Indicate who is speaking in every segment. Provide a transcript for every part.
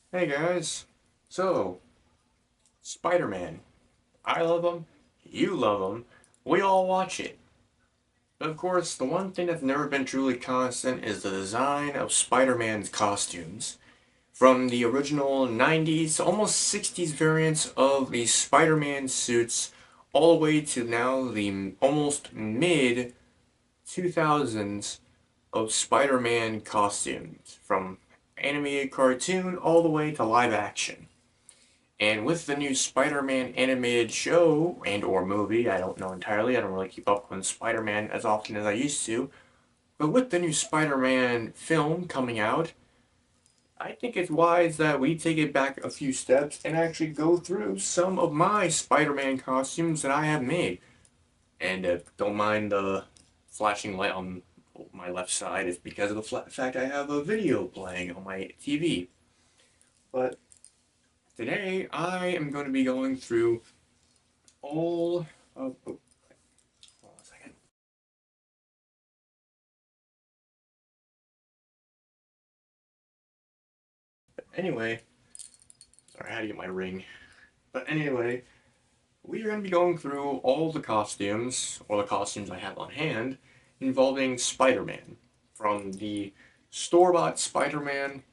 Speaker 1: Hey guys, so Spider-Man. I love him, you love him, we all watch it. But of course, the one thing that's never been truly constant is the design of Spider-Man's costumes. From the original 90s, almost 60s variants of the Spider-Man suits, all the way to now the almost mid 2000s of Spider-Man costumes, from animated cartoon all the way to live action. And with the new Spider-Man animated show and or movie, I don't know entirely, I don't really keep up with Spider-Man as often as I used to, but with the new Spider-Man film coming out, I think it's wise that we take it back a few steps and actually go through some of my Spider-Man costumes that I have made. And don't mind the flashing light on my left side, it's because of the fact I have a video playing on my TV. But today I am going to be going through all of. Oh, hold on a second. Anyway, sorry, I had to get my ring. But anyway, we are going to be going through all the costumes, or the costumes I have on hand, involving Spider Man. From the store bought Spider Man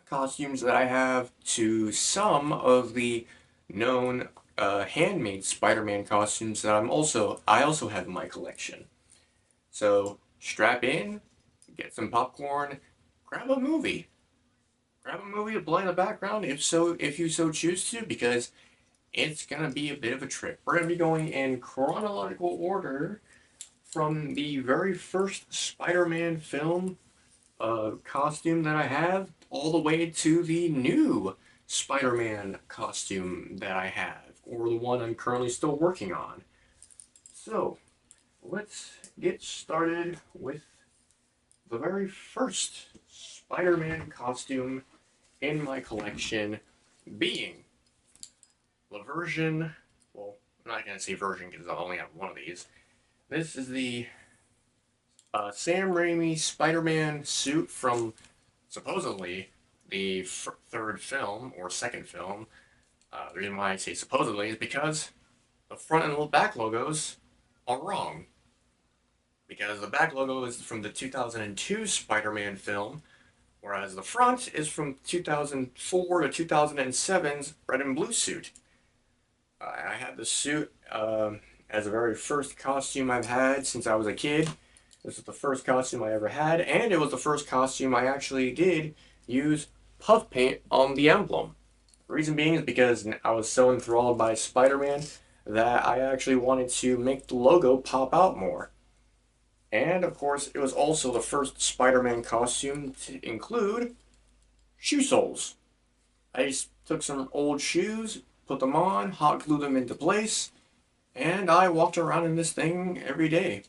Speaker 1: costumes that I have to some of the known handmade Spider Man costumes that I also have in my collection. So strap in, get some popcorn, grab a movie. Grab a movie to play in the background if you so choose to, because it's gonna be a bit of a trip. We're gonna be going in chronological order from the very first Spider-Man film costume that I have all the way to the new Spider-Man costume that I have, or the one I'm currently still working on. So let's get started with the very first Spider-Man costume in my collection being the version, well, I'm not going to say version because I only have one of these. This is the Sam Raimi Spider Man suit from supposedly the third film or second film. The reason why I say supposedly is because the front and the back logos are wrong. Because the back logo is from the 2002 Spider Man film, whereas the front is from 2004 to 2007's red and blue suit. I had the suit as the very first costume I've had since I was a kid. This is the first costume I ever had, and it was the first costume I actually did use puff paint on the emblem. The reason being is because I was so enthralled by Spider Man that I actually wanted to make the logo pop out more. And of course, it was also the first Spider Man costume to include shoe soles. I just took some old shoes, put them on, hot glued them into place, and I walked around in this thing every day.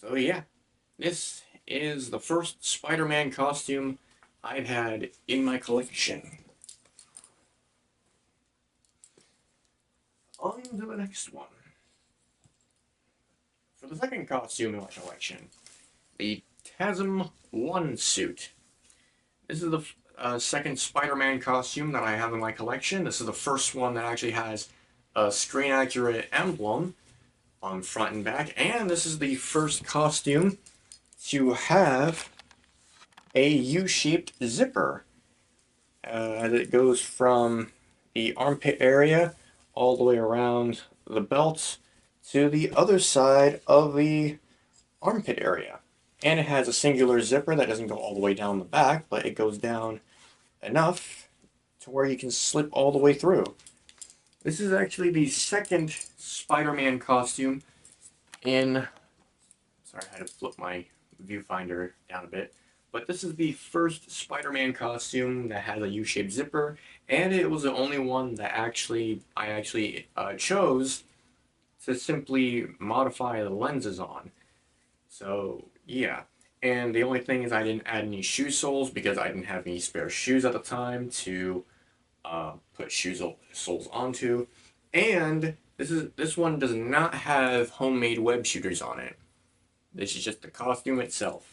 Speaker 1: So yeah, this is the first Spider-Man costume I've had in my collection. On to the next one. For the second costume in my collection, the TASM 1 suit. This is the second Spider-Man costume that I have in my collection. This is the first one that actually has a screen-accurate emblem on front and back, and this is the first costume to have a U-shaped zipper as it goes from the armpit area all the way around the belt to the other side of the armpit area. And it has a singular zipper that doesn't go all the way down the back, but it goes down enough to where you can slip all the way through. This is actually the second Spider-Man costume in. Sorry, I had to flip my viewfinder down a bit. But this is the first Spider-Man costume that has a U-shaped zipper, and it was the only one that I actually chose to simply modify the lenses on. So yeah, and the only thing is I didn't add any shoe soles because I didn't have any spare shoes at the time to put soles onto, and this one does not have homemade web shooters on it. This is just the costume itself.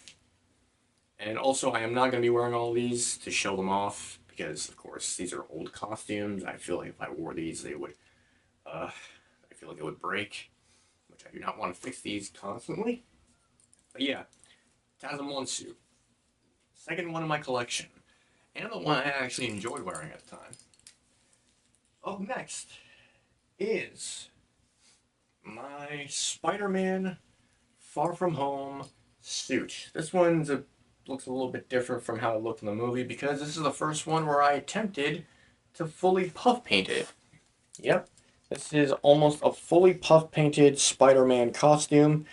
Speaker 1: And also, I am not going to be wearing all these to show them off because, of course, these are old costumes. I feel like if I wore these, they would, I feel like it would break, which I do not want to fix these constantly. But yeah, TASM 1 suit. Second one in my collection, and the one I actually enjoyed wearing at the time. Up next is my Spider-Man Far From Home suit. This looks a little bit different from how it looked in the movie because this is the first one where I attempted to fully puff paint it. Yep, this is almost a fully puff painted Spider-Man costume.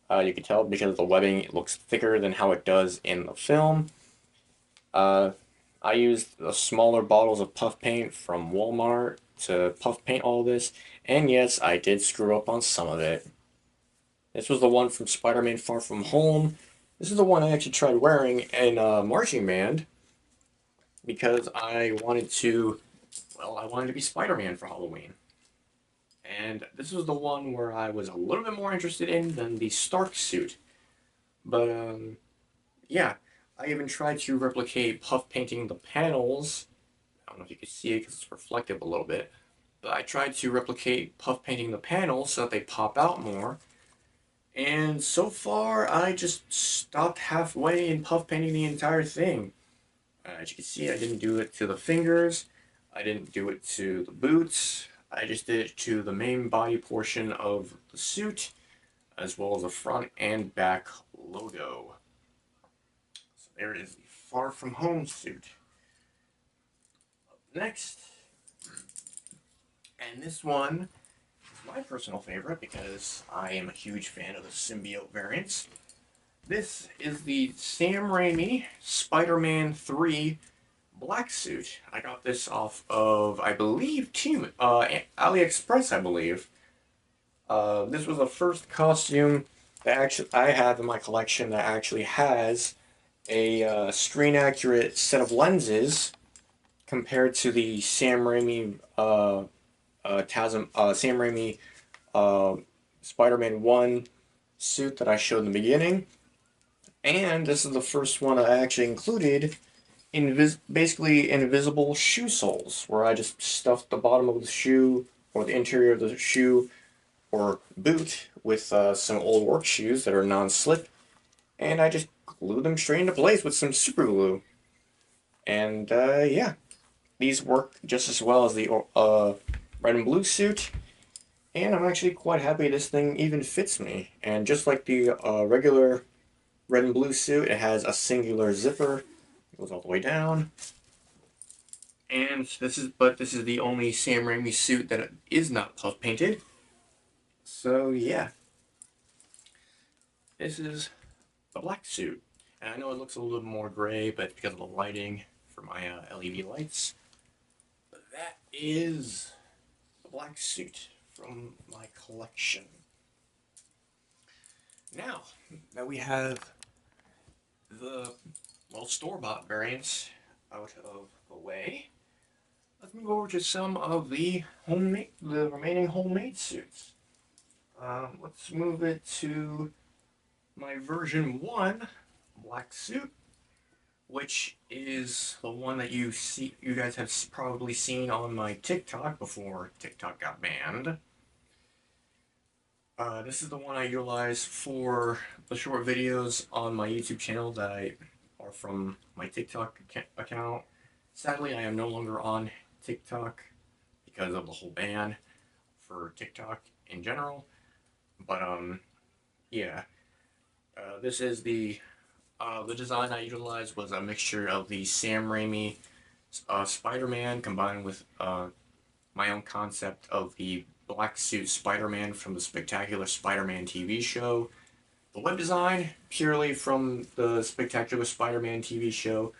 Speaker 1: You can tell because of the webbing, it looks thicker than how it does in the film. Uh, I used the smaller bottles of puff paint from Walmart to puff paint all this, and yes, I did screw up on some of it. This was the one from Spider-Man Far From Home. This is the one I actually tried wearing in a marching band because I wanted to be Spider-Man for Halloween. And this was the one where I was a little bit more interested in than the Stark suit. But, yeah, I even tried to replicate puff painting the panels. I don't know if you can see it because it's reflective a little bit. But I tried to replicate puff painting the panels so that they pop out more. And so far, I just stopped halfway and puff painting the entire thing. As you can see, I didn't do it to the fingers. I didn't do it to the boots. I just did it to the main body portion of the suit, as well as the front and back logo. So there is the Far From Home suit. Up next, and this one is my personal favorite because I am a huge fan of the symbiote variants. This is the Sam Raimi Spider-Man 3 black suit. I got this off of, I believe, AliExpress, I believe. This was the first costume that actually I have in my collection that actually has a screen accurate set of lenses compared to the Sam Raimi Sam Raimi uh, Spider-Man 1 suit that I showed in the beginning. And this is the first one I actually included basically invisible shoe soles, where I just stuffed the bottom of the shoe or the interior of the shoe or boot with some old work shoes that are non-slip, and I just glue them straight into place with some super glue. And yeah, these work just as well as the red and blue suit, and I'm actually quite happy this thing even fits me. And just like the regular red and blue suit, it has a singular zipper, it goes all the way down. And this is the only Sam Raimi suit that is not puff painted. So yeah, this is the black suit. And I know it looks a little more gray, but because of the lighting for my LED lights. But that is the black suit from my collection. Now that we have the, well, store-bought variants out of the way, let's move over to some of the remaining homemade suits. Let's move it to my version 1 black suit, which is the one that you guys have probably seen on my TikTok before TikTok got banned. This is the one I utilize for the short videos on my YouTube channel that are from my TikTok account. Sadly, I am no longer on TikTok because of the whole ban for TikTok in general. But yeah, this is the design I utilized was a mixture of the Sam Raimi Spider-Man combined with my own concept of the black suit Spider-Man from the Spectacular Spider-Man TV show. The web design, purely from the Spectacular Spider-Man TV show.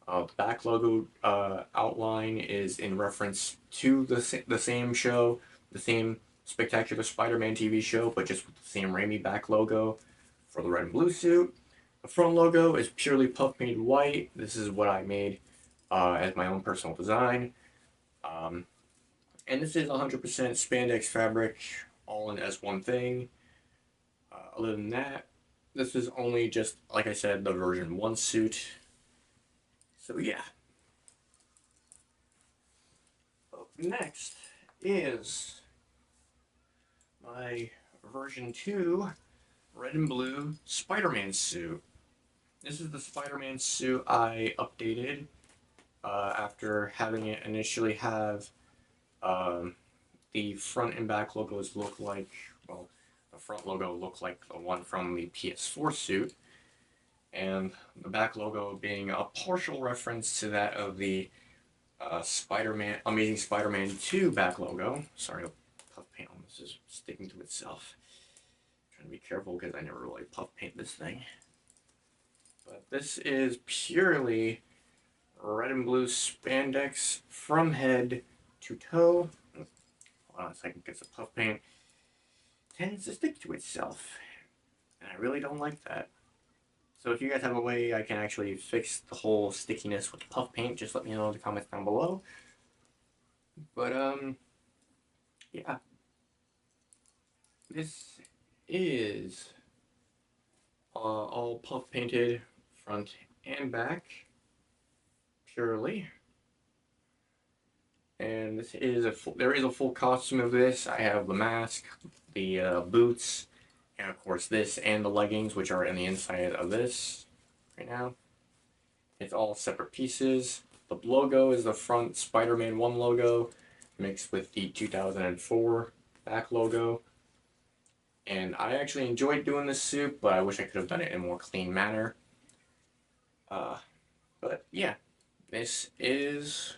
Speaker 1: The back logo outline is in reference to the same show, the same Spectacular Spider-Man TV show, but just with the Sam Raimi back logo for the red and blue suit. The front logo is purely puff painted white. This is what I made as my own personal design. And this is 100% spandex fabric, all in as one thing. Other than that, this is only just, like I said, the version 1 suit. So yeah. next is my version 2 red and blue Spider-Man suit. This is the Spider-Man suit I updated after having it initially have um, the front and back logos look like, well, the front logo looked like the one from the PS4 suit, and the back logo being a partial reference to that of the Spider-Man, Amazing Spider-Man 2 back logo. Sorry, puff paint on this is sticking to itself. I'm trying to be careful because I never really puff paint this thing. But this is purely red and blue spandex from head to toe. Hold on a second, get some puff paint. Tends to stick to itself, and I really don't like that. So if you guys have a way I can actually fix the whole stickiness with puff paint, just let me know in the comments down below. But yeah, this is all puff painted front and back purely. And this is there is a full costume of this. I have the mask, the boots, and of course this and the leggings, which are in the inside of this right now. It's all separate pieces. The logo is the front Spider-Man 1 logo mixed with the 2004 back logo. And I actually enjoyed doing this suit, but I wish I could have done it in a more clean manner. But yeah, this is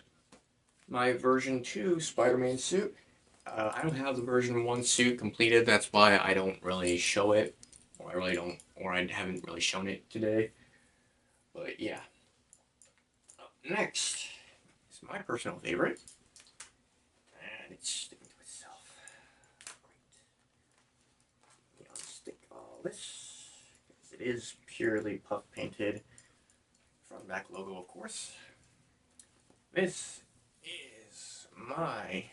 Speaker 1: my version 2 Spider-Man suit. I don't have the version 1 suit completed, that's why I don't really show it. Or I haven't really shown it today. But yeah. Up next is my personal favorite. And it's sticking to itself. Great. Unstick all this. Because it is purely puff painted. Front and back logo, of course. This is my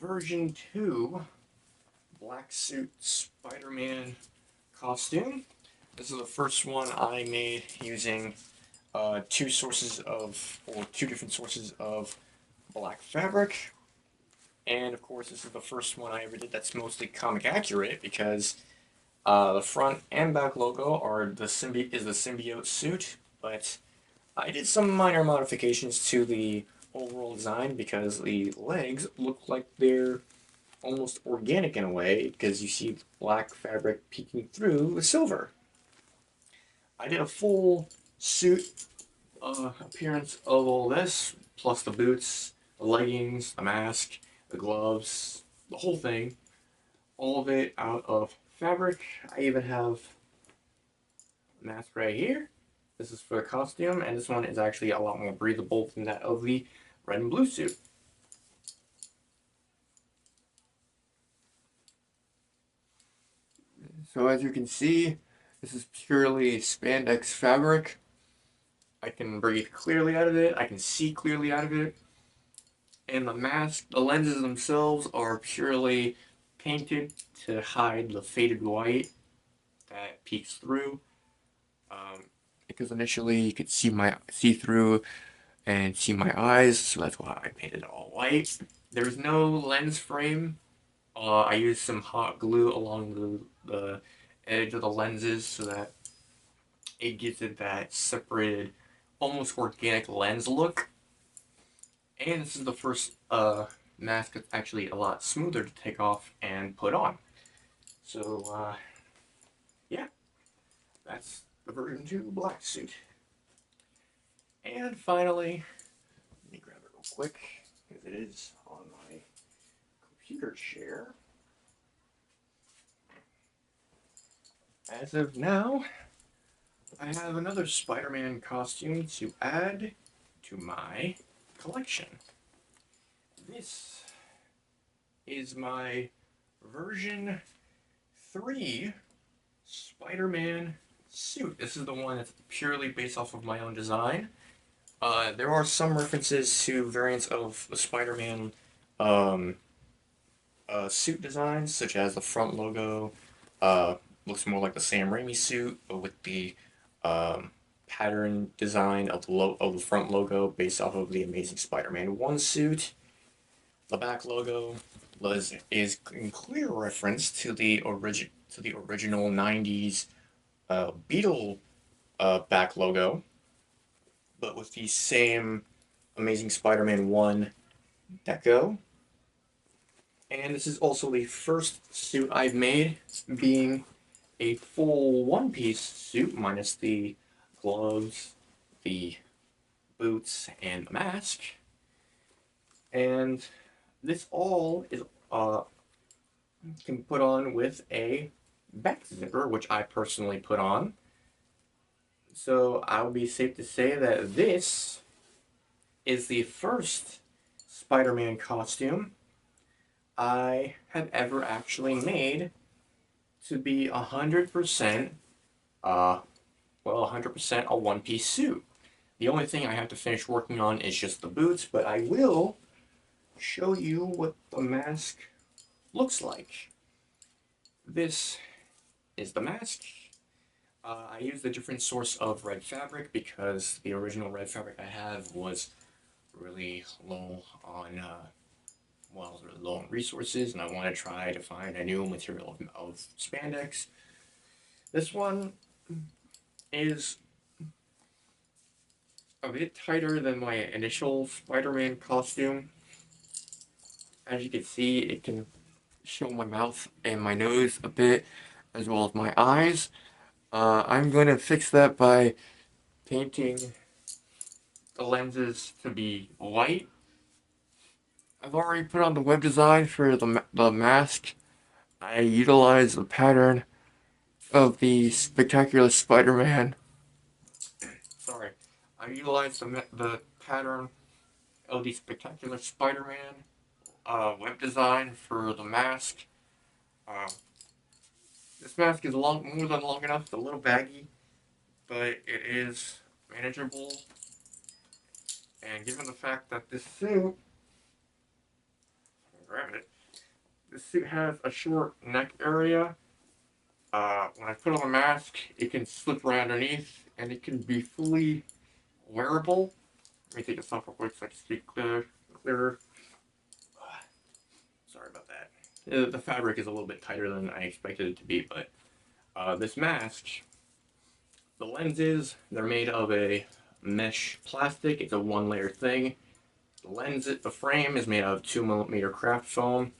Speaker 1: version 2 black suit Spider-Man costume. This is the first one I made using two different sources of black fabric. And of course, this is the first one I ever did that's mostly comic accurate because the front and back logo is the symbiote suit, but I did some minor modifications to the overall design because the legs look like they're almost organic in a way because you see black fabric peeking through the silver. I did a full suit appearance of all this, plus the boots, the leggings, the mask, the gloves, the whole thing. All of it out of fabric. I even have a mask right here. This is for the costume, and this one is actually a lot more breathable than that of the red and blue suit. So as you can see, this is purely spandex fabric. I can breathe clearly out of it, I can see clearly out of it. And the mask, the lenses themselves are purely painted to hide the faded white that peeks through. Because initially you could see through and see my eyes, so that's why I painted it all white. There's no lens frame. I used some hot glue along the edge of the lenses so that it gives it that separated, almost organic lens look. And this is the first mask that's actually a lot smoother to take off and put on. So, yeah, that's the version 2 black suit. And finally, let me grab it real quick, because it is on my computer chair. As of now, I have another Spider-Man costume to add to my collection. This is my version 3 Spider-Man suit. This is the one that's purely based off of my own design. There are some references to variants of the Spider-Man suit designs, such as the front logo looks more like the Sam Raimi suit, but with the pattern design of the front logo based off of the Amazing Spider-Man 1 suit. The back logo is in clear reference to the original '90s Beetle back logo, but with the same Amazing Spider-Man 1 deco. And this is also the first suit I've made, being a full one-piece suit minus the gloves, the boots, and the mask. And this all is can be put on with a back zipper, which I personally put on. So I would be safe to say that this is the first Spider-Man costume I have ever actually made to be 100%, 100% a one-piece suit. The only thing I have to finish working on is just the boots, but I will show you what the mask looks like. This is the mask. I used a different source of red fabric because the original red fabric I have was really low on really low on resources, and I want to try to find a new material of spandex. This one is a bit tighter than my initial Spider-Man costume. As you can see, it can show my mouth and my nose a bit, as well as my eyes. I'm going to fix that by painting the lenses to be white. I've already put on the web design for the mask. I utilize the pattern of the Spectacular Spider-Man. Sorry. I utilized the pattern of the Spectacular Spider-Man web design for the mask. Uh, this mask is more than long enough. It's a little baggy, but it is manageable. And given the fact that this suit, grab it, this suit has a short neck area. When I put on the mask, it can slip right underneath, and it can be fully wearable. Let me take this off real quick so I can speak clearer. Sorry about that. The fabric is a little bit tighter than I expected it to be, but this mask, the lenses, they're made of a mesh plastic. It's a one-layer thing. The frame is made of 2mm craft foam.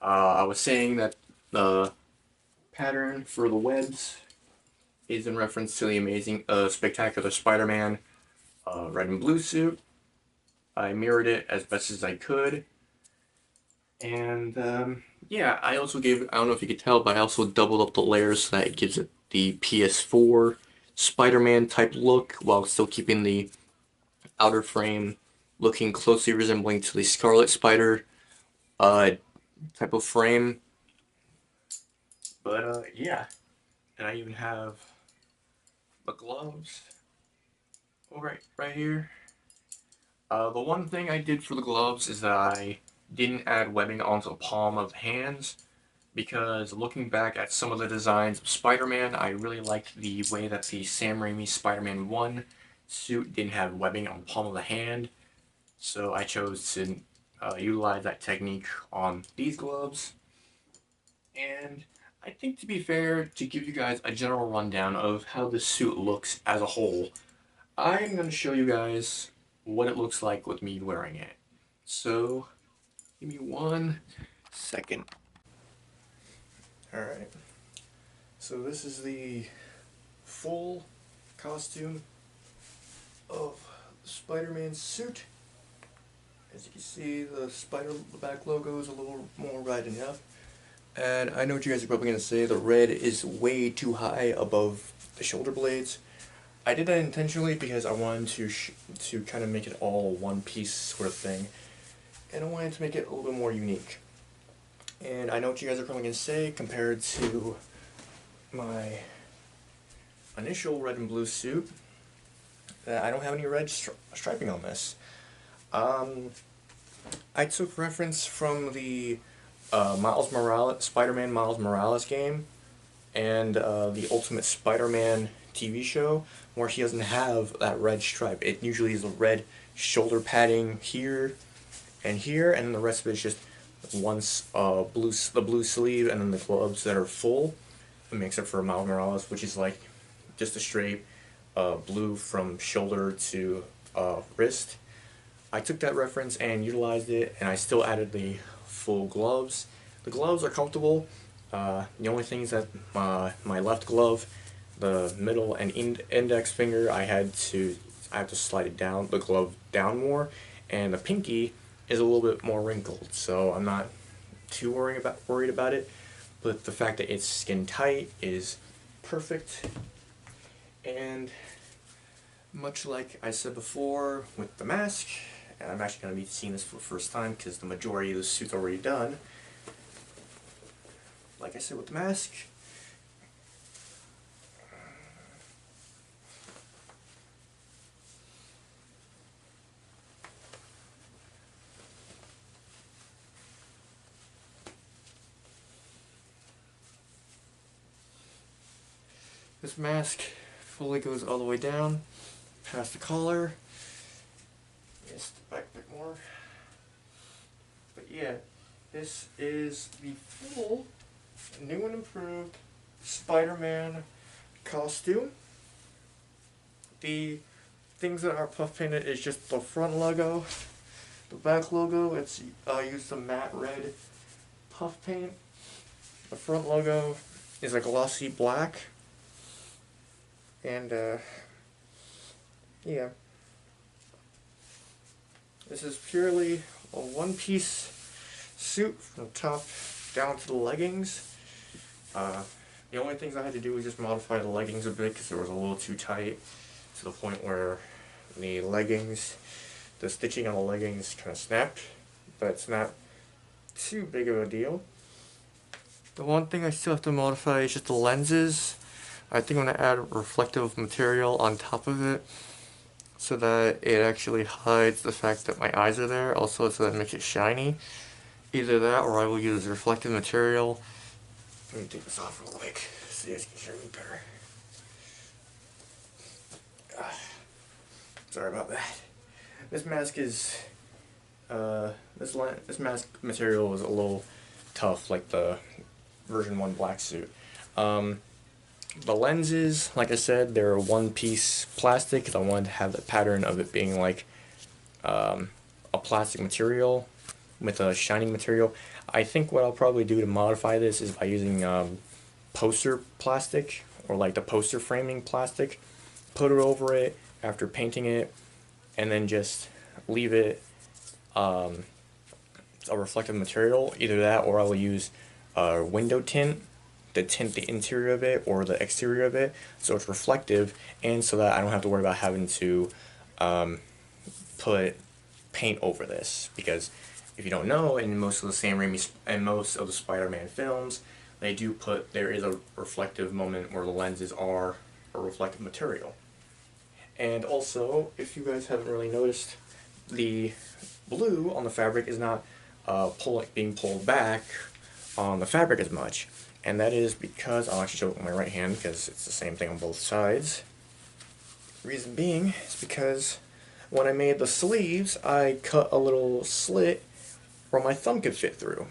Speaker 1: I was saying that the pattern for the webs is in reference to the amazing, spectacular Spider-Man red and blue suit. I mirrored it as best as I could. And yeah, I don't know if you could tell, but I also doubled up the layers so that it gives it the PS4 Spider-Man type look while still keeping the outer frame looking closely resembling to the Scarlet Spider uh, type of frame. But yeah, and I even have the gloves right here. The one thing I did for the gloves is that I didn't add webbing onto the palm of the hands because looking back at some of the designs of Spider-Man, I really liked the way that the Sam Raimi Spider-Man 1 suit didn't have webbing on the palm of the hand. So I chose to utilize that technique on these gloves. And I think, to be fair, to give you guys a general rundown of how the suit looks as a whole, I'm going to show you guys what it looks like with me wearing it. So, give me 1 second. Alright, so this is the full costume of the Spider-Man suit. As you can see, the back logo is a little more riding up. And I know what you guys are probably going to say, the red is way too high above the shoulder blades. I did that intentionally because I wanted to kind of make it all one piece sort of thing. And I wanted to make it a little bit more unique. And I know what you guys are probably going to say compared to my initial red and blue suit, that I don't have any red striping on this. I took reference from the Spider-Man Miles Morales game, and the Ultimate Spider-Man TV show, where he doesn't have that red stripe. It usually is a red shoulder padding here, and here, and then the rest of it is just the blue sleeve, and then the gloves that are full. I mean, except for Miles Morales, which is like just a straight blue from shoulder to wrist. I took that reference and utilized it, and I still added the full gloves. The gloves are comfortable. The only thing is that my left glove, the middle and index finger, I have to slide it down, the glove down more, and the pinky is a little bit more wrinkled, so I'm not too worried about it. But the fact that it's skin tight is perfect. And much like I said before with the mask, and I'm actually going to be seeing this for the first time because the majority of the suit's already done. Like I said with the mask, this mask fully goes all the way down past the collar. Just back a bit more. But yeah, this is the full, new and improved Spider-Man costume. The things that are puff painted is just the front logo. The back logo, it's used some matte red puff paint. The front logo is a glossy black. And yeah, this is purely a one-piece suit from the top down to the leggings. The only things I had to do was just modify the leggings a bit because it was a little too tight, to the point where the stitching on the leggings kind of snapped, but it's not too big of a deal. The one thing I still have to modify is just the lenses. I think I'm going to add reflective material on top of it so that it actually hides the fact that my eyes are there, also so that it makes it shiny. Either that, or I will use reflective material. Let me take this off real quick so you guys can hear me better. Sorry about that. This mask is, this mask material is a little tough, like the version 1 black suit. The lenses, like I said, they're a one-piece plastic because I wanted to have the pattern of it being like a plastic material with a shining material. I think what I'll probably do to modify this is by using poster plastic, or like the poster framing plastic. Put it over it after painting it, and then just leave it a reflective material. Either that, or I will use window tint to tint the interior of it or the exterior of it so it's reflective, and so that I don't have to worry about having to put paint over this. Because if you don't know, in most of the Sam Raimi and most of the Spider-Man films, there is a reflective moment where the lenses are a reflective material. And also, if you guys haven't really noticed, the blue on the fabric is not being pulled back on the fabric as much. And that is because, I'll actually show it with my right hand because it's the same thing on both sides. Reason being is because when I made the sleeves, I cut a little slit where my thumb could fit through.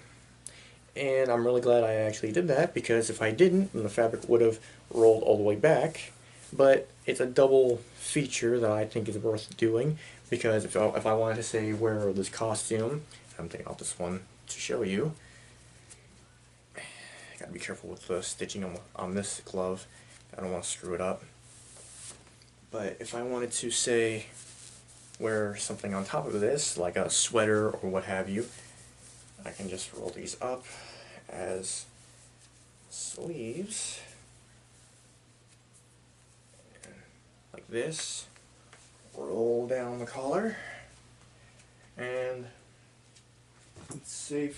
Speaker 1: And I'm really glad I actually did that, because if I didn't, then the fabric would have rolled all the way back. But it's a double feature that I think is worth doing, because if I wanted to say wear this costume, I'm taking off this one to show you. I gotta be careful with the stitching on this glove. I don't want to screw it up. But if I wanted to say wear something on top of this, like a sweater or what have you, I can just roll these up as sleeves, like this, roll down the collar, and let's say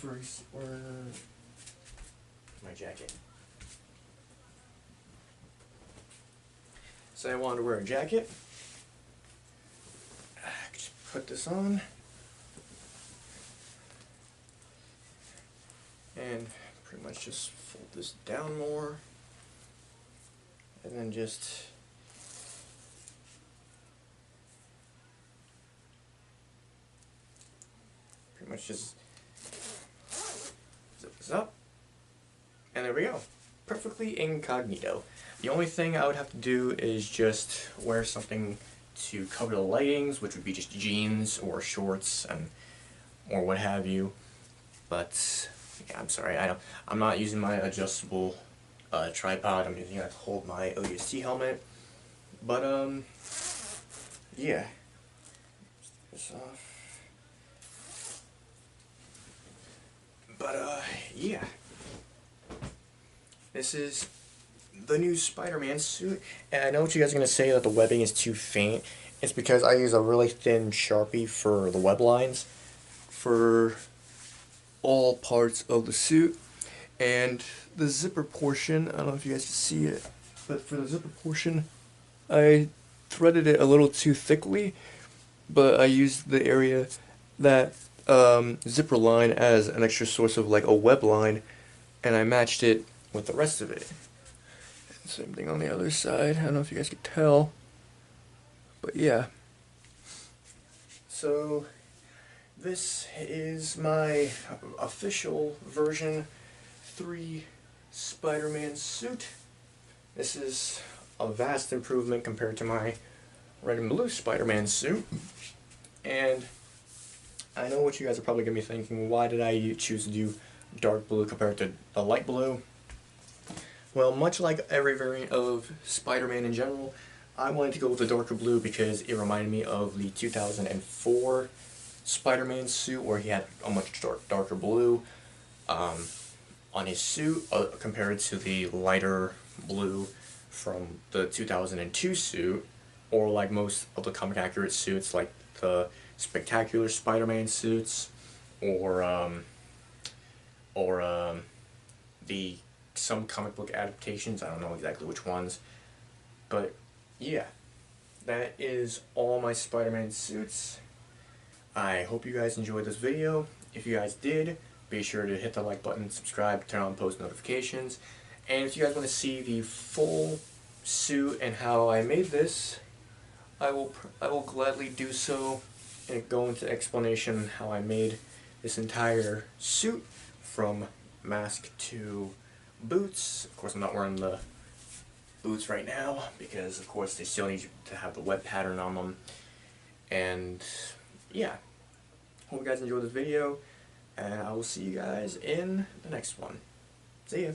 Speaker 1: my jacket. Say I wanted to wear a jacket, just put this on, and pretty much just fold this down more, and then just pretty let's just zip this up. And there we go. Perfectly incognito. The only thing I would have to do is just wear something to cover the leggings, which would be just jeans or shorts and or what have you. But yeah, I'm sorry, I'm not using my adjustable tripod. I'm using it to hold my ODST helmet. But yeah. Take this off. But yeah. This is the new Spider-Man suit, and I know what you guys are going to say that the webbing is too faint. It's because I use a really thin Sharpie for the web lines for all parts of the suit. And the zipper portion, I don't know if you guys can see it, but for the zipper portion, I threaded it a little too thickly, but I used the area that zipper line as an extra source of like a web line, and I matched it with the rest of it. And same thing on the other side. I don't know if you guys can tell, but yeah. So this is my official version 3 Spider-Man suit. This is a vast improvement compared to my red and blue Spider-Man suit. And I know what you guys are probably going to be thinking, why did I choose to do dark blue compared to the light blue? Well, much like every variant of Spider-Man in general, I wanted to go with the darker blue because it reminded me of the 2004 Spider-Man suit where he had a much darker blue on his suit compared to the lighter blue from the 2002 suit, or like most of the comic accurate suits like the Spectacular Spider-Man suits, or the some comic book adaptations. I don't know exactly which ones, but yeah, that is all my Spider-Man suits. I hope you guys enjoyed this video. If you guys did, be sure to hit the like button, subscribe, turn on post notifications, and if you guys want to see the full suit and how I made this, I will gladly do so and go into explanation how I made this entire suit from mask to boots. Of course, I'm not wearing the boots right now because, of course, they still need to have the web pattern on them. And yeah, hope you guys enjoyed this video, and I will see you guys in the next one. See ya.